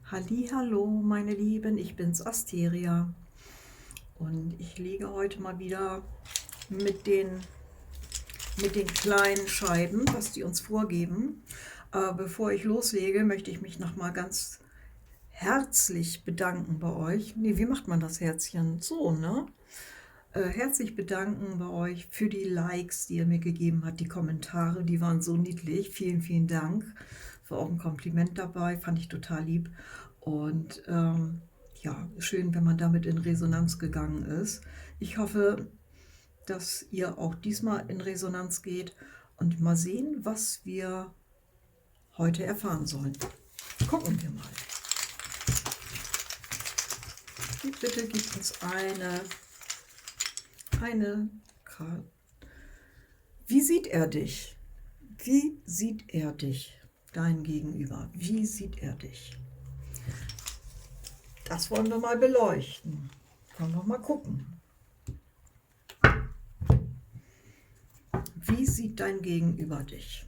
Hallihallo, meine Lieben, ich bin's Asteria und ich lege heute mal wieder mit den kleinen Scheiben, was die uns vorgeben. Bevor ich loslege, möchte ich mich nochmal ganz herzlich bedanken bei euch. Nee, wie macht man das Herzchen? So, ne? Herzlich bedanken bei euch für die Likes, die ihr mir gegeben habt, die Kommentare, die waren so niedlich. Vielen, vielen Dank. War auch ein Kompliment dabei, fand ich total lieb. Und ja, schön, wenn man damit in Resonanz gegangen ist. Ich hoffe, dass ihr auch diesmal in Resonanz geht und mal sehen, was wir heute erfahren sollen. Gucken wir mal. Bitte gibt uns eine Karte. Wie sieht er dich? Wie sieht er dich? Dein Gegenüber. Wie sieht er dich? Das wollen wir mal beleuchten. Wollen wir mal gucken. Wie sieht dein Gegenüber dich?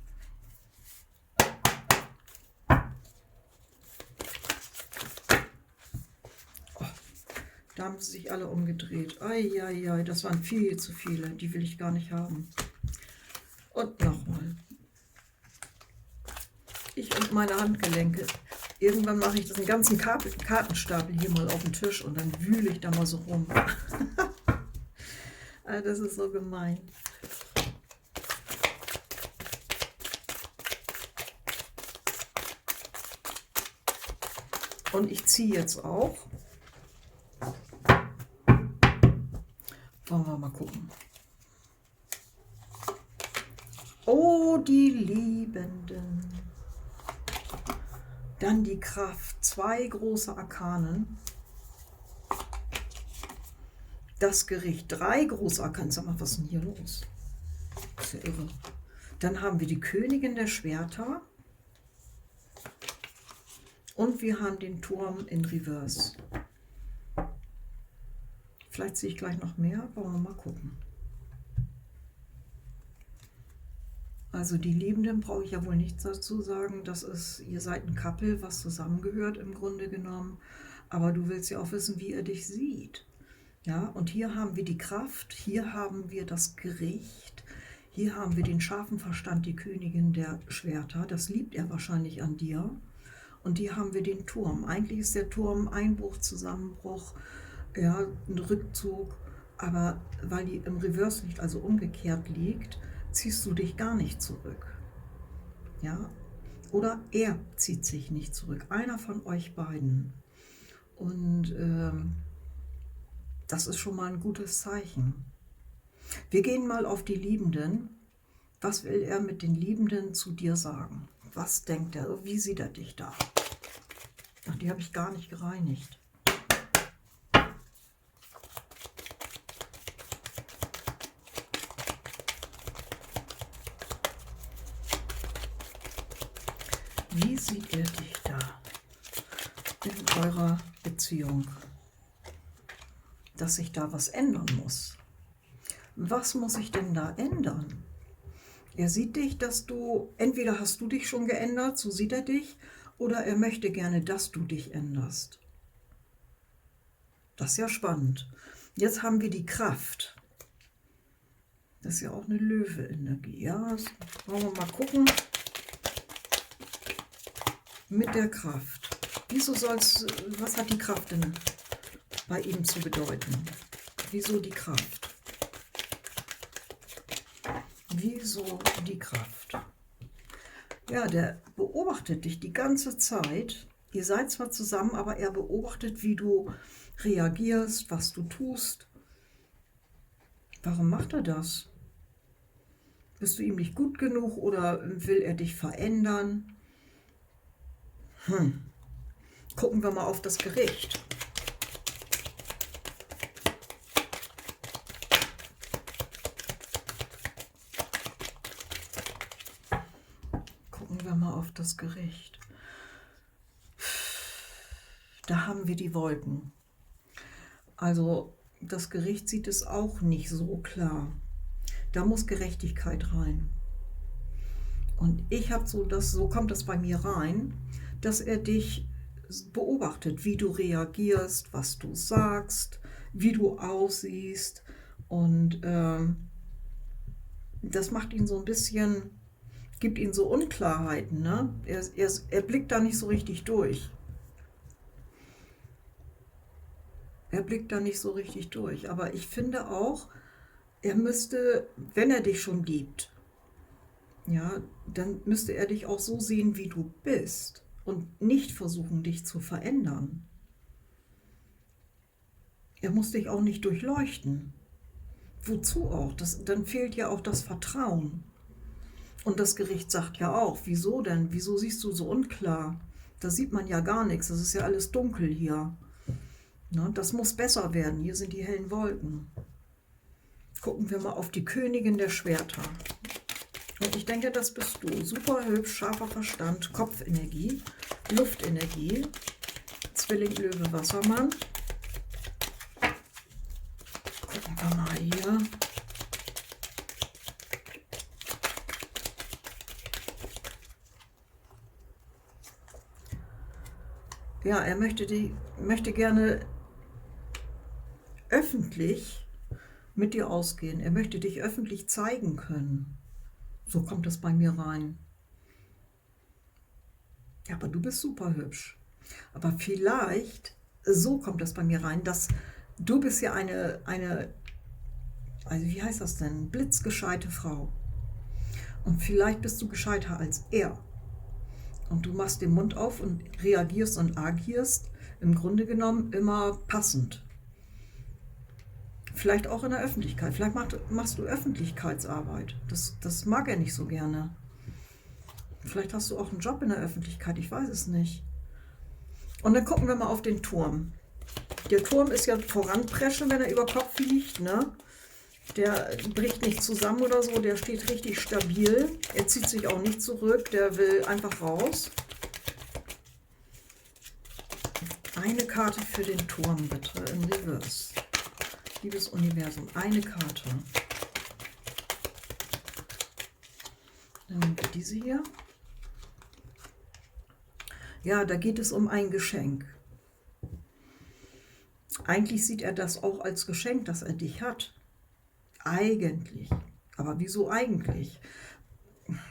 Oh, da haben sie sich alle umgedreht. Eieiei, das waren viel zu viele. Die will ich gar nicht haben. Und nochmal. Ich und meine Handgelenke. Irgendwann mache ich das einen ganzen Kartenstapel hier mal auf den Tisch und dann wühle ich da mal so rum. Das ist so gemein. Und ich ziehe jetzt auch. Wollen wir mal gucken. Oh, die Liebenden. Dann die Kraft. 2 große Arkanen. Das Gericht. 3 große Arkanen. Sag mal, was ist denn hier los? Das ist ja irre. Dann haben wir die Königin der Schwerter. Und wir haben den Turm in Reverse. Vielleicht sehe ich gleich noch mehr. Wollen wir mal gucken. Also die Liebenden brauche ich ja wohl nichts dazu sagen. Das ist, ihr seid ein Couple, was zusammengehört im Grunde genommen. Aber du willst ja auch wissen, wie er dich sieht. Ja, und hier haben wir die Kraft, hier haben wir das Gericht, hier haben wir den scharfen Verstand, die Königin der Schwerter. Das liebt er wahrscheinlich an dir. Und hier haben wir den Turm. Eigentlich ist der Turm Einbruch, Zusammenbruch, ja, ein Rückzug. Aber weil die im Reverse nicht, also umgekehrt liegt, ziehst du dich gar nicht zurück. Ja? Oder er zieht sich nicht zurück. Einer von euch beiden. Und das ist schon mal ein gutes Zeichen. Wir gehen mal auf die Liebenden. Was will er mit den Liebenden zu dir sagen? Was denkt er? Wie sieht er dich da? Ach, die habe ich gar nicht gereinigt. Wie sieht er dich da in eurer Beziehung? Dass sich da was ändern muss. Was muss sich denn da ändern? Er sieht dich, dass du, entweder hast du dich schon geändert, so sieht er dich, oder er möchte gerne, dass du dich änderst. Das ist ja spannend. Jetzt haben wir die Kraft. Das ist ja auch eine Löwe-Energie. Ja, das wollen wir mal gucken. Mit der Kraft. Wieso soll's, was hat die Kraft denn bei ihm zu bedeuten? Wieso die Kraft? Wieso die Kraft? Ja, der beobachtet dich die ganze Zeit. Ihr seid zwar zusammen, aber er beobachtet, wie du reagierst, was du tust. Warum macht er das? Bist du ihm nicht gut genug oder will er dich verändern? Gucken wir mal auf das Gericht. Gucken wir mal auf das Gericht. Da haben wir die Wolken. Also das Gericht sieht es auch nicht so klar. Da muss Gerechtigkeit rein. Und ich habe so, so kommt das bei mir rein, dass er dich beobachtet, wie du reagierst, was du sagst, wie du aussiehst. Und das macht ihn so ein bisschen, gibt ihm so Unklarheiten. Ne? Er blickt da nicht so richtig durch. Er blickt da nicht so richtig durch. Aber ich finde auch, er müsste, wenn er dich schon liebt, ja, dann müsste er dich auch so sehen, wie du bist und nicht versuchen, dich zu verändern. Er muss dich auch nicht durchleuchten. Wozu auch? Dann fehlt ja auch das Vertrauen. Und das Gericht sagt ja auch, wieso denn? Wieso siehst du so unklar? Da sieht man ja gar nichts, das ist ja alles dunkel hier. Ne, das muss besser werden, hier sind die hellen Wolken. Gucken wir mal auf die Königin der Schwerter. Und ich denke, das bist du. Super hübsch, scharfer Verstand, Kopfenergie, Luftenergie, Zwilling, Löwe, Wassermann. Gucken wir mal hier. Ja, er möchte gerne öffentlich mit dir ausgehen. Er möchte dich öffentlich zeigen können. So kommt es bei mir rein. Ja, aber du bist super hübsch. Aber vielleicht, so kommt es bei mir rein, dass du bist ja also wie heißt das denn? Blitzgescheite Frau. Und vielleicht bist du gescheiter als er. Und du machst den Mund auf und reagierst und agierst im Grunde genommen immer passend. Vielleicht auch in der Öffentlichkeit. Vielleicht machst du Öffentlichkeitsarbeit. Das mag er nicht so gerne. Vielleicht hast du auch einen Job in der Öffentlichkeit, ich weiß es nicht. Und dann gucken wir mal auf den Turm. Der Turm ist ja voranpreschen, wenn er über Kopf liegt, ne? Der bricht nicht zusammen oder so, der steht richtig stabil. Er zieht sich auch nicht zurück, der will einfach raus. Eine Karte für den Turm, bitte, in Reverse. Liebes Universum, eine Karte. Dann nehmen wir diese hier. Ja, da geht es um ein Geschenk. Eigentlich sieht er das auch als Geschenk, dass er dich hat. Eigentlich. Aber wieso eigentlich?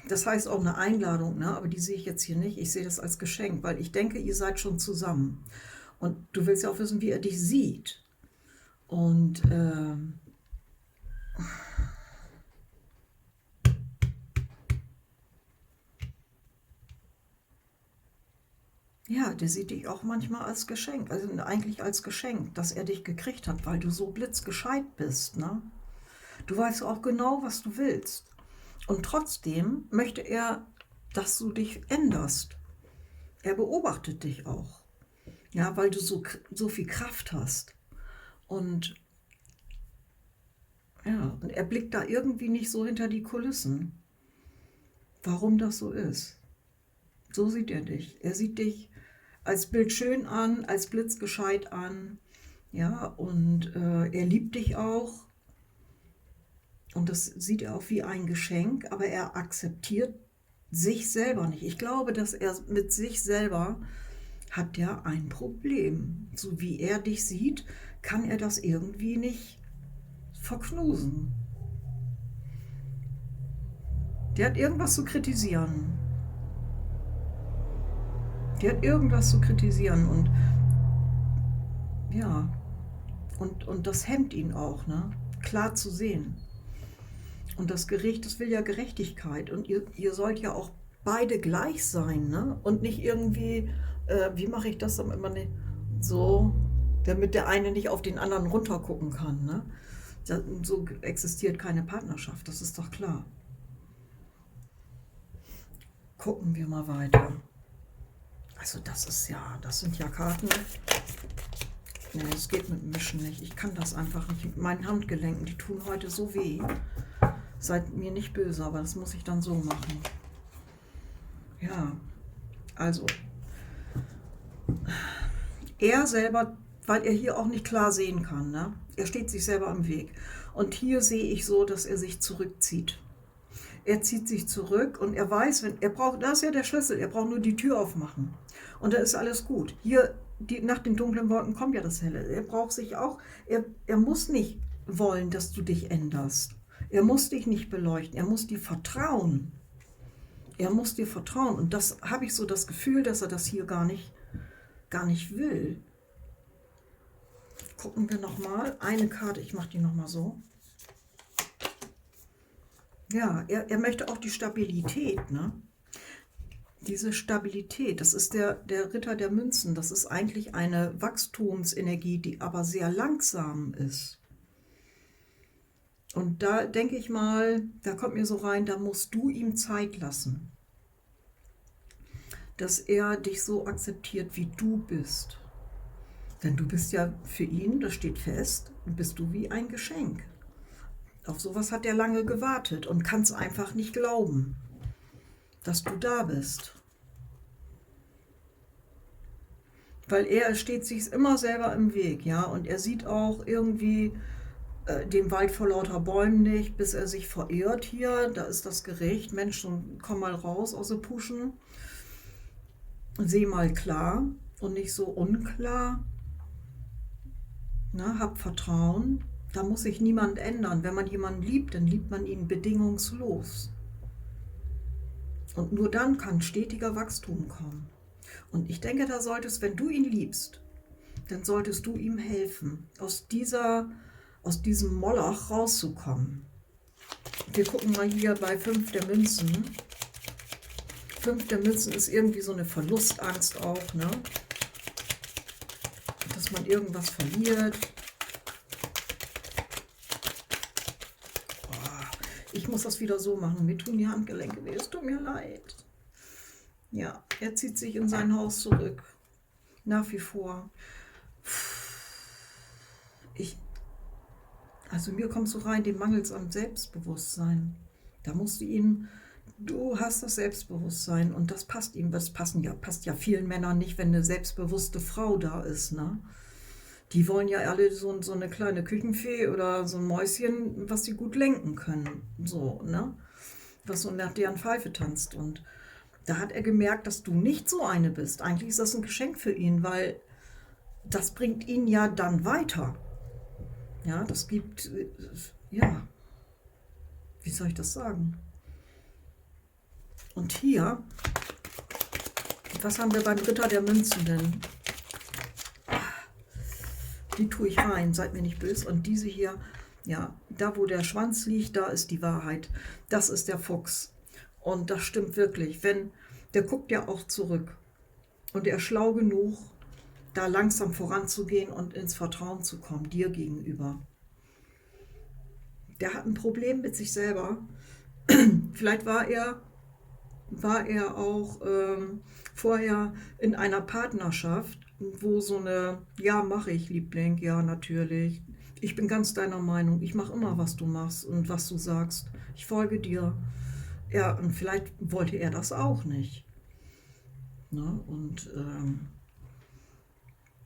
Das heißt auch eine Einladung, ne? Aber die sehe ich jetzt hier nicht. Ich sehe das als Geschenk, weil ich denke, ihr seid schon zusammen. Und du willst ja auch wissen, wie er dich sieht. Und ja, der sieht dich auch manchmal als Geschenk, also eigentlich als Geschenk, dass er dich gekriegt hat, weil du so blitzgescheit bist, ne? Du weißt auch genau, was du willst. Und trotzdem möchte er, dass du dich änderst. Er beobachtet dich auch. Ja, weil du so viel Kraft hast. Und ja, und er blickt da irgendwie nicht so hinter die Kulissen. Warum das so ist. So sieht er dich. Er sieht dich als Bild schön an, als blitzgescheit an. Ja, und er liebt dich auch. Und das sieht er auch wie ein Geschenk, aber er akzeptiert sich selber nicht. Ich glaube, dass er mit sich selber hat ja ein Problem. So wie er dich sieht, kann er das irgendwie nicht verknusen. Der hat irgendwas zu kritisieren. Der hat irgendwas zu kritisieren und ja, und das hemmt ihn auch, ne? Klar zu sehen. Und das Gericht, das will ja Gerechtigkeit. Und ihr sollt ja auch beide gleich sein, ne? Und nicht irgendwie, wie mache ich das dann immer nicht so, damit der eine nicht auf den anderen runtergucken kann, ne? So existiert keine Partnerschaft, das ist doch klar. Gucken wir mal weiter. Also das sind ja Karten. Nee, es geht mit dem Mischen nicht. Ich kann das einfach nicht. Mit meinen Handgelenken, die tun heute so weh. Seid mir nicht böse, aber das muss ich dann so machen. Ja, also er selber, weil er hier auch nicht klar sehen kann, ne? Er steht sich selber im Weg. Und hier sehe ich so, dass er sich zurückzieht. er zieht sich zurück und er weiß, wenn er braucht, das ist ja der Schlüssel, er braucht nur die Tür aufmachen. Und da ist alles gut. Hier, nach den dunklen Wolken kommt ja das Helle. Er braucht sich auch, er muss nicht wollen, dass du dich änderst. Er muss dich nicht beleuchten, er muss dir vertrauen. Er muss dir vertrauen. Und das habe ich so das Gefühl, dass er das hier gar nicht will. Gucken wir nochmal. Eine Karte, ich mache die nochmal so. Ja, er möchte auch die Stabilität, ne? Diese Stabilität, das ist der Ritter der Münzen. Das ist eigentlich eine Wachstumsenergie, die aber sehr langsam ist. Und da denke ich mal, da kommt mir so rein, da musst du ihm Zeit lassen. Dass er dich so akzeptiert, wie du bist. Denn du bist ja für ihn, das steht fest, bist du wie ein Geschenk. Auf sowas hat er lange gewartet und kann es einfach nicht glauben, dass du da bist. Weil er steht sich immer selber im Weg, ja, und er sieht auch irgendwie den Wald vor lauter Bäumen nicht, bis er sich verirrt hier. Da ist das Gericht. Menschen, komm mal raus aus den Puschen. Seh mal klar und nicht so unklar. Na, hab Vertrauen. Da muss sich niemand ändern. Wenn man jemanden liebt, dann liebt man ihn bedingungslos. Und nur dann kann stetiger Wachstum kommen. Und ich denke, da solltest, wenn du ihn liebst, dann solltest du ihm helfen, aus diesem Moloch rauszukommen. Wir gucken mal hier bei 5 der Münzen. 5 der Münzen ist irgendwie so eine Verlustangst auch, ne? Dass man irgendwas verliert. Boah, ich muss das wieder so machen. Mir tun die Handgelenke weh, es tut mir leid. Ja, er zieht sich in sein Haus zurück. Nach wie vor. Also mir kommt so rein, dem mangelt es am Selbstbewusstsein. Da musst du hast das Selbstbewusstsein und das passt ihm, passt ja vielen Männern nicht, wenn eine selbstbewusste Frau da ist, ne? Die wollen ja alle so eine kleine Küchenfee oder so ein Mäuschen, was sie gut lenken können, so, ne? Was so nach deren Pfeife tanzt. Und da hat er gemerkt, dass du nicht so eine bist. Eigentlich ist das ein Geschenk für ihn, weil das bringt ihn ja dann weiter. Ja, das gibt, ja, wie soll ich das sagen? Und hier, was haben wir beim Ritter der Münzen denn? Die tue ich rein, seid mir nicht böse. Und diese hier, ja, da wo der Schwanz liegt, da ist die Wahrheit. Das ist der Fuchs. Und das stimmt wirklich. Der guckt ja auch zurück. Und er ist schlau genug, da langsam voranzugehen und ins Vertrauen zu kommen, dir gegenüber. Der hat ein Problem mit sich selber. Vielleicht war er auch vorher in einer Partnerschaft, wo so eine, ja, mache ich, Liebling, ja, natürlich. Ich bin ganz deiner Meinung. Ich mache immer, was du machst und was du sagst. Ich folge dir. Ja, und vielleicht wollte er das auch nicht. Ne? Und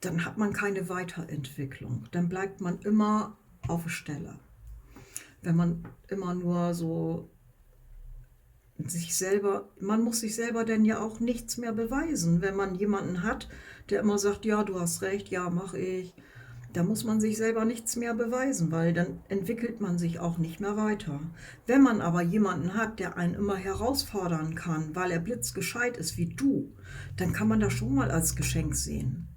dann hat man keine Weiterentwicklung. Dann bleibt man immer auf der Stelle. Wenn man immer nur so man muss sich selber denn ja auch nichts mehr beweisen. Wenn man jemanden hat, der immer sagt, ja, du hast recht, ja, mache ich, da muss man sich selber nichts mehr beweisen, weil dann entwickelt man sich auch nicht mehr weiter. Wenn man aber jemanden hat, der einen immer herausfordern kann, weil er blitzgescheit ist wie du, dann kann man das schon mal als Geschenk sehen.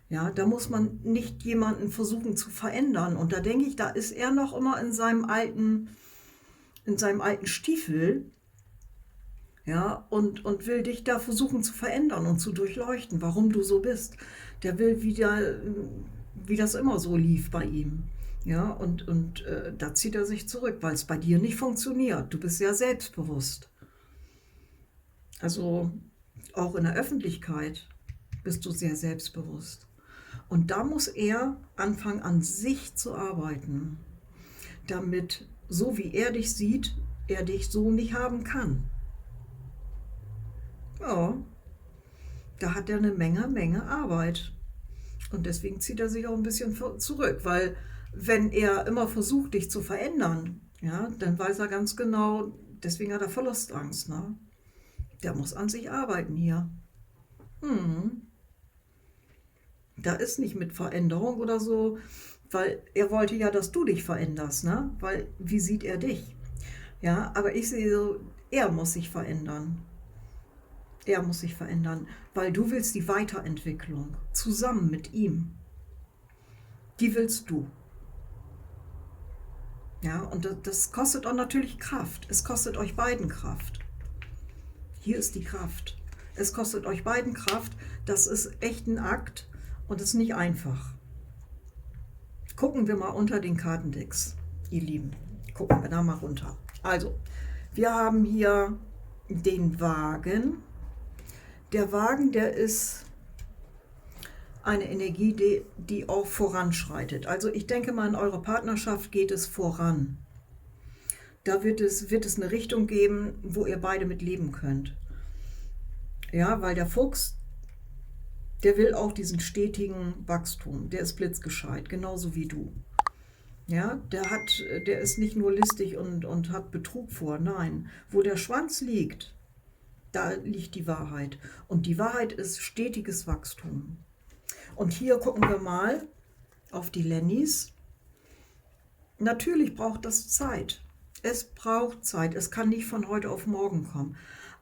Ja, da muss man nicht jemanden versuchen zu verändern. Und da denke ich, da ist er noch immer in seinem alten Stiefel, ja, und will dich da versuchen zu verändern und zu durchleuchten, warum du so bist. Der will wieder, wie das immer so lief bei ihm. Ja, und da zieht er sich zurück, weil es bei dir nicht funktioniert. Du bist sehr selbstbewusst. Also auch in der Öffentlichkeit bist du sehr selbstbewusst. Und da muss er anfangen, an sich zu arbeiten, damit, so wie er dich sieht, er dich so nicht haben kann. Ja, da hat er eine Menge Arbeit. Und deswegen zieht er sich auch ein bisschen zurück, weil wenn er immer versucht, dich zu verändern, ja, dann weiß er ganz genau, deswegen hat er Verlustangst, ne? Der muss an sich arbeiten hier. Hm. Da ist nicht mit Veränderung oder so, weil er wollte ja, dass du dich veränderst, ne? Weil, wie sieht er dich? Ja, aber ich sehe so, er muss sich verändern. Er muss sich verändern, weil du willst die Weiterentwicklung zusammen mit ihm. Die willst du. Ja, und das kostet auch natürlich Kraft. Es kostet euch beiden Kraft. Hier ist die Kraft. Es kostet euch beiden Kraft. Das ist echt ein Akt und ist nicht einfach. Gucken wir mal unter den Kartendecks, ihr Lieben. Gucken wir da mal runter. Also, wir haben hier den Wagen. Der Wagen, der ist eine Energie, die auch voranschreitet. Also ich denke mal, in eurer Partnerschaft geht es voran. Da wird es eine Richtung geben, wo ihr beide mit leben könnt. Ja, weil der Fuchs, der will auch diesen stetigen Wachstum. Der ist blitzgescheit, genauso wie du. Ja, der ist nicht nur listig und hat Betrug vor. Nein, wo der Schwanz liegt, da liegt die Wahrheit. Und die Wahrheit ist stetiges Wachstum. Und hier gucken wir mal auf die Lennys. Natürlich braucht das Zeit. Es braucht Zeit. Es kann nicht von heute auf morgen kommen.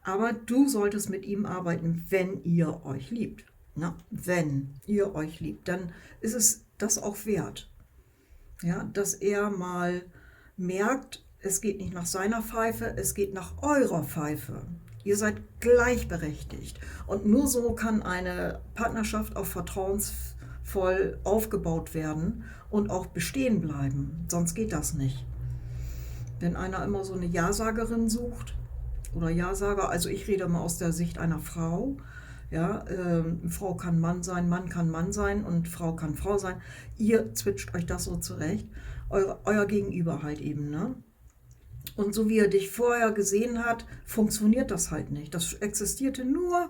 Aber du solltest mit ihm arbeiten, wenn ihr euch liebt. Na, wenn ihr euch liebt, dann ist es das auch wert. Ja, dass er mal merkt, es geht nicht nach seiner Pfeife, es geht nach eurer Pfeife. Ihr seid gleichberechtigt. Und nur so kann eine Partnerschaft auch vertrauensvoll aufgebaut werden und auch bestehen bleiben. Sonst geht das nicht. Wenn einer immer so eine Ja-Sagerin sucht oder Ja-Sager, also ich rede mal aus der Sicht einer Frau. Ja, Frau kann Mann kann Mann sein und Frau kann Frau sein. Ihr zwitscht euch das so zurecht. Euer Gegenüber halt eben, ne? Und so wie er dich vorher gesehen hat, funktioniert das halt nicht. Das existierte nur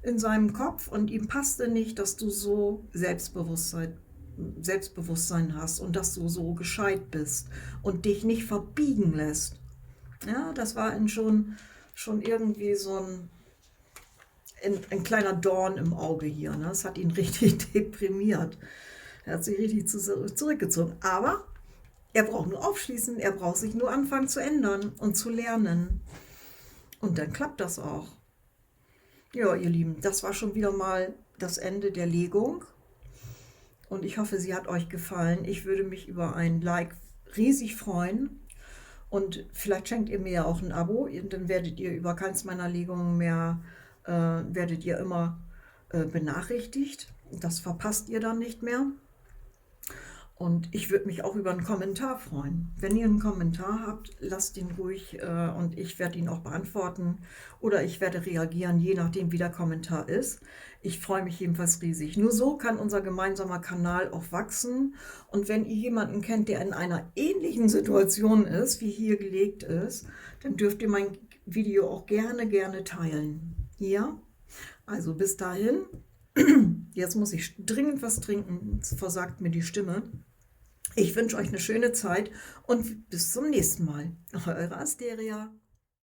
in seinem Kopf und ihm passte nicht, dass du so Selbstbewusstsein hast und dass du so gescheit bist und dich nicht verbiegen lässt. Ja, das war ihm schon irgendwie so ein kleiner Dorn im Auge hier. Ne? Das hat ihn richtig deprimiert. Er hat sich richtig zurückgezogen. Aber er braucht nur aufschließen, er braucht sich nur anfangen zu ändern und zu lernen. Und dann klappt das auch. Ja, ihr Lieben, das war schon wieder mal das Ende der Legung. Und ich hoffe, sie hat euch gefallen. Ich würde mich über ein Like riesig freuen. Und vielleicht schenkt ihr mir ja auch ein Abo. Dann werdet ihr über keins meiner Legungen mehr, werdet ihr immer benachrichtigt. Das verpasst ihr dann nicht mehr. Und ich würde mich auch über einen Kommentar freuen. Wenn ihr einen Kommentar habt, lasst ihn ruhig und ich werde ihn auch beantworten oder ich werde reagieren, je nachdem wie der Kommentar ist. Ich freue mich jedenfalls riesig. Nur so kann unser gemeinsamer Kanal auch wachsen. Und wenn ihr jemanden kennt, der in einer ähnlichen Situation ist, wie hier gelegt ist, dann dürft ihr mein Video auch gerne teilen. Ja? Also bis dahin. Jetzt muss ich dringend was trinken, das versagt mir die Stimme. Ich wünsche euch eine schöne Zeit und bis zum nächsten Mal. Eure Asteria.